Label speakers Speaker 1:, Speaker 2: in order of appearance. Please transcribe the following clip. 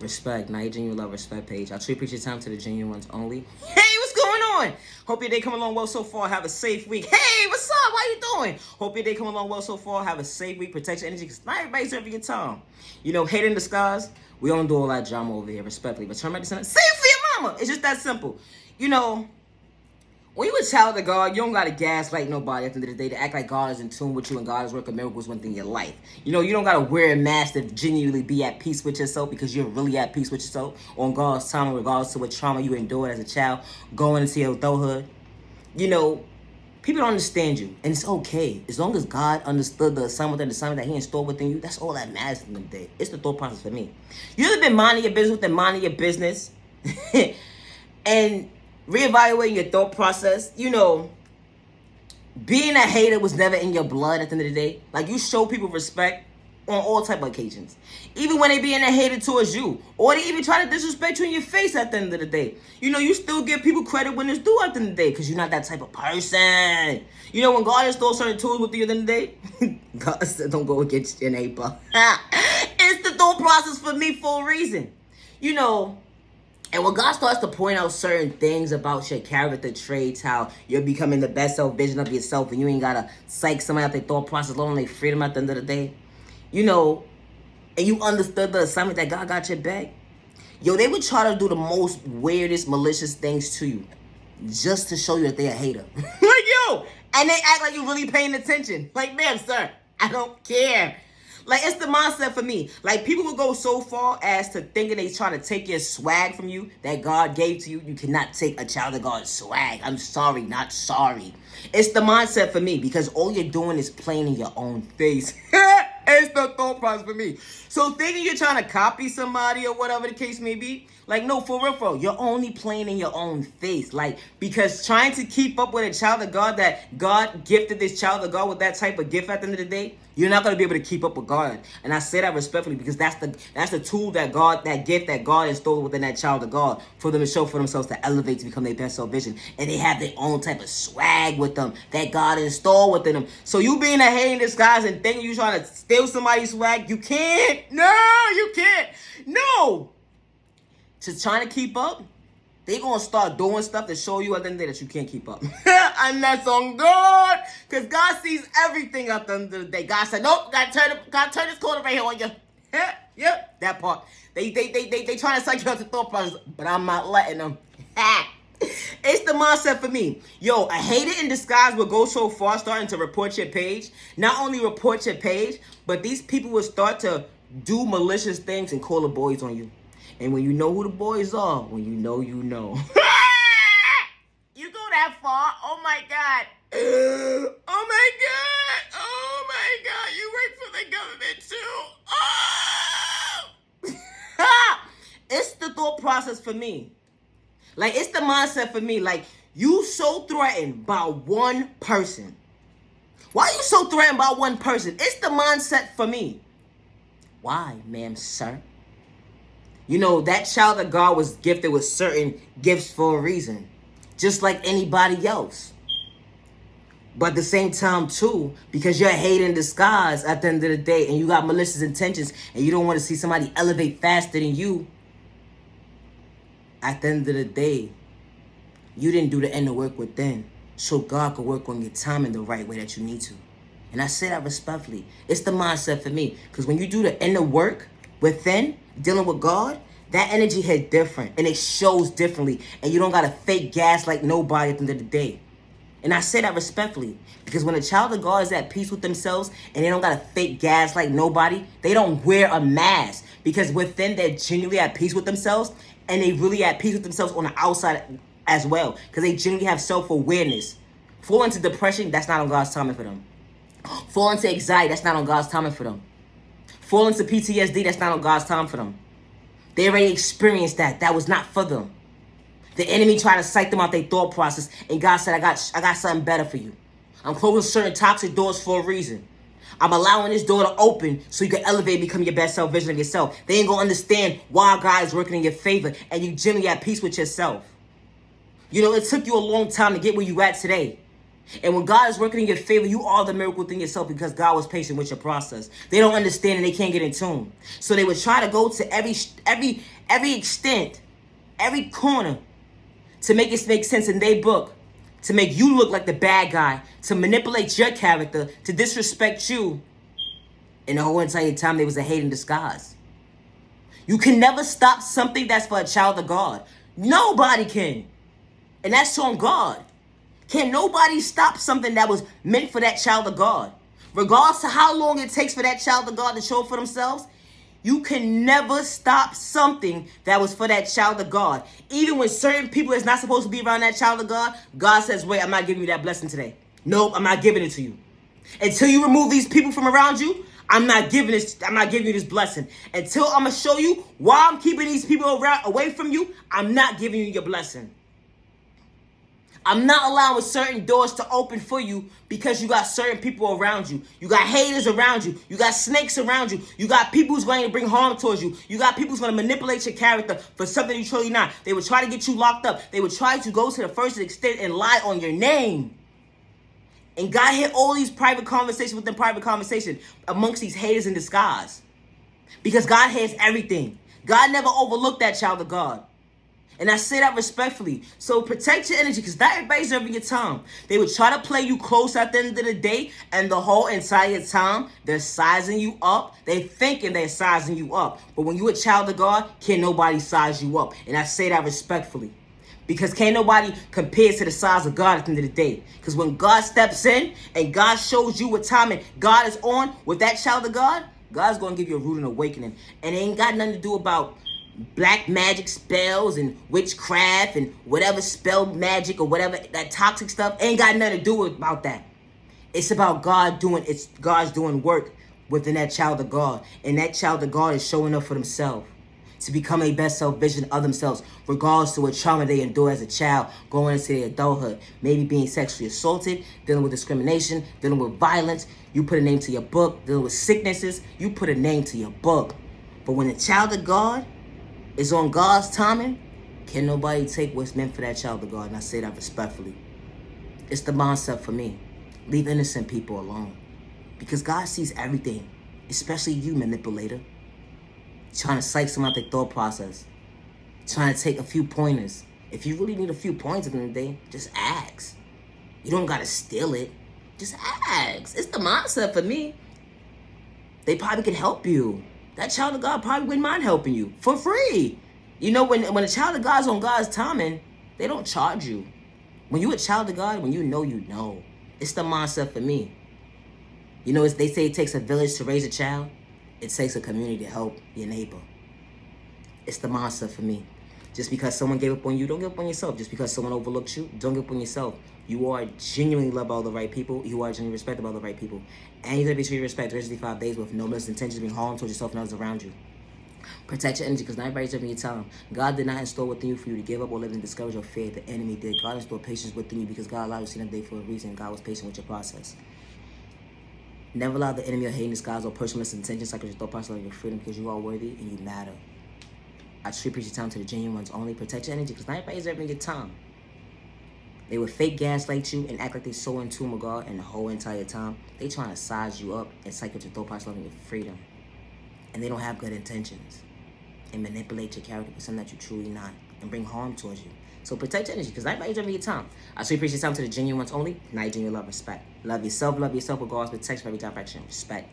Speaker 1: Respect, not your genuine love, respect page. I truly appreciate your time to the genuine ones only. Hey, what's going on? Hope your day coming along well so far. Have a safe week. Hey, what's up? How you doing? Hope your day coming along well so far. Have a safe week. Protect your energy because not everybody's serving your time. You know, hate in disguise. We don't do all that drama over here, respectfully. But turn back to something. Say it for your mama. It's just that simple. You know, when you a child of God, you don't gotta gaslight nobody at the end of the day to act like God is in tune with you and God is working miracles within your life. You know, you don't gotta wear a mask to genuinely be at peace with yourself because you're really at peace with yourself on God's time, regardless of what trauma you endured as a child going into your adulthood. You know, people don't understand you, and it's okay. As long as God understood the assignment that He installed within you, that's all that matters at the end of the day. It's the thought process for me. You ever been minding your business with the minding your business? And reevaluating your thought process, you know, being a hater was never in your blood at the end of the day. Like, you show people respect on all type of occasions. Even when they being a hater towards you. Or they even try to disrespect you in your face at the end of the day. You know, you still give people credit when it's due at the end of the day. Because you're not that type of person. You know, when God installed certain tools with you at the end of the day, God said don't go against your neighbor. It's the thought process for me for a reason. You know, and when God starts to point out certain things about your character traits, how you're becoming the best self vision of yourself, and you ain't gotta psych somebody out their thought process, long their freedom at the end of the day, you know, and you understood the assignment that God got your back, yo, they would try to do the most weirdest, malicious things to you just to show you that they're a hater. Like, yo, and they act like you're really paying attention. Like, ma'am, sir, I don't care. Like, it's the mindset for me. Like, people will go so far as to thinking they trying to take your swag from you that God gave to you. You cannot take a child of God's swag. I'm sorry, not sorry. It's the mindset for me because all you're doing is playing in your own face. It's the thought process for me. So thinking you're trying to copy somebody or whatever the case may be, like, no, for real, you're only playing in your own face. Like, because trying to keep up with a child of God that God gifted this child of God with that type of gift at the end of the day, you're not going to be able to keep up with God. And I say that respectfully because that's the tool that God, that gift that God installed within that child of God for them to show for themselves to elevate to become their best self vision. And they have their own type of swag with them that God installed within them. So you being a hater in disguise and thinking you trying to steal somebody's swag, you can't. No, you can't. No. Just trying to keep up, they gonna start doing stuff to show you at the end of the day that you can't keep up. And that's on God. Because God sees everything at the end of the day. God said, nope, gotta turn this corner right here on you. Yep, that part. They trying to psych you out the thought process, but I'm not letting them. It's the mindset for me. Yo, a hater in disguise will go so far starting to report your page. Not only report your page, but these people will start to do malicious things and call the boys on you. And when you know who the boys are, when you know, you know. You go that far? Oh my God. Oh my God. Oh my God. You work for the government too. Oh. It's the thought process for me. Like, it's the mindset for me. Like, you so threatened by one person. Why are you so threatened by one person? It's the mindset for me. Why, ma'am, sir? You know, that child of God was gifted with certain gifts for a reason. Just like anybody else. But at the same time, too, because you're a hater in disguise at the end of the day and you got malicious intentions and you don't want to see somebody elevate faster than you, at the end of the day, you didn't do the inner work within. So God could work on your time in the right way that you need to. And I say that respectfully. It's the mindset for me. Because when you do the inner work within, dealing with God, that energy hit different and it shows differently, and you don't gotta fake gas like nobody at the end of the day. And I say that respectfully because when a child of God is at peace with themselves and they don't gotta fake gas like nobody, they don't wear a mask because within they're genuinely at peace with themselves and they really at peace with themselves on the outside as well because they genuinely have self-awareness. Fall into depression, that's not on God's timing for them. Fall into anxiety, that's not on God's timing for them. Fall into PTSD, that's not on God's time for them. They already experienced that. That was not for them. The enemy tried to psych them out their thought process, and God said, I got something better for you. I'm closing certain toxic doors for a reason. I'm allowing this door to open so you can elevate and become your best self vision of yourself. They ain't gonna understand why God is working in your favor, and you genuinely at peace with yourself. You know, it took you a long time to get where you at today. And when God is working in your favor, you are the miracle within yourself because God was patient with your process. They don't understand and they can't get in tune. So they would try to go to every extent, every corner to make it make sense in their book, to make you look like the bad guy, to manipulate your character, to disrespect you. And the whole entire time they was a hate in disguise. You can never stop something that's for a child of God. Nobody can. And that's on God. Can nobody stop something that was meant for that child of God? Regardless to how long it takes for that child of God to show up for themselves, you can never stop something that was for that child of God. Even when certain people is not supposed to be around that child of God, God says, wait, I'm not giving you that blessing today. Nope, I'm not giving it to you. Until you remove these people from around you, I'm not giving you this blessing. Until I'm going to show you why I'm keeping these people away from you, I'm not giving you your blessing. I'm not allowing certain doors to open for you because you got certain people around you. You got haters around you. You got snakes around you. You got people who's going to bring harm towards you. You got people who's going to manipulate your character for something you're truly not. They would try to get you locked up. They would try to go to the first extent and lie on your name. And God hit all these private conversations within private conversation amongst these haters in disguise. Because God has everything. God never overlooked that child of God. And I say that respectfully. So protect your energy because not everybody's serving your time. They would try to play you close at the end of the day, and the whole entire time they're sizing you up. They thinking they're sizing you up. But when you're a child of God, can't nobody size you up. And I say that respectfully. Because can't nobody compare to the size of God at the end of the day. Because when God steps in and God shows you what time and God is on with that child of God, God's going to give you a rude awakening. And it ain't got nothing to do about black magic spells and witchcraft and whatever spell magic or whatever, that toxic stuff. Ain't got nothing to do about that. It's about God's doing work within that child of God. And that child of God is showing up for themselves to become a best self vision of themselves, regardless to what trauma they endure as a child, going into their adulthood, maybe being sexually assaulted, dealing with discrimination, dealing with violence. You put a name to your book, dealing with sicknesses, you put a name to your book. But when a child of God is on God's timing, can nobody take what's meant for that child of God? And I say that respectfully. It's the mindset for me. Leave innocent people alone. Because God sees everything, especially you, manipulator. Trying to psych someone out their thought process. Trying to take a few pointers. If you really need a few points at the end of the day, just ask. You don't got to steal it. Just ask. It's the mindset for me. They probably can help you. That child of God probably wouldn't mind helping you for free. You know, when a child of God's on God's timing, they don't charge you. When you a child of God, when you know, you know. It's the mindset for me. You know, they say it takes a village to raise a child. It takes a community to help your neighbor. It's the mindset for me. Just because someone gave up on you, don't give up on yourself. Just because someone overlooked you, don't give up on yourself. You are genuinely loved by all the right people. You are genuinely respected by all the right people. And you're going to be treated with respect 365 days with no malicious intentions being harm towards yourself and others around you. Protect your energy because not everybody's serving your time. God did not install within you for you to give up or live in discourage or fear. The enemy did. God installed patience within you because God allowed you to see that day for a reason. God was patient with your process. Never allow the enemy or hate in disguise or personal intentions like your thought process of your freedom because you are worthy and you matter. I truly preach your time to the genuine ones only. Protect your energy because not everybody's serving your time. They would fake gaslight you and act like they're so in tune with God, and the whole entire time, they trying to size you up and psych with your thought process of your freedom. And they don't have good intentions. And manipulate your character for something that you're truly not and bring harm towards you. So protect your energy because not everybody's serving your time. I truly preach your time to the genuine ones only. Not genuine love, respect. Love yourself regardless, protection for every direction. Respect.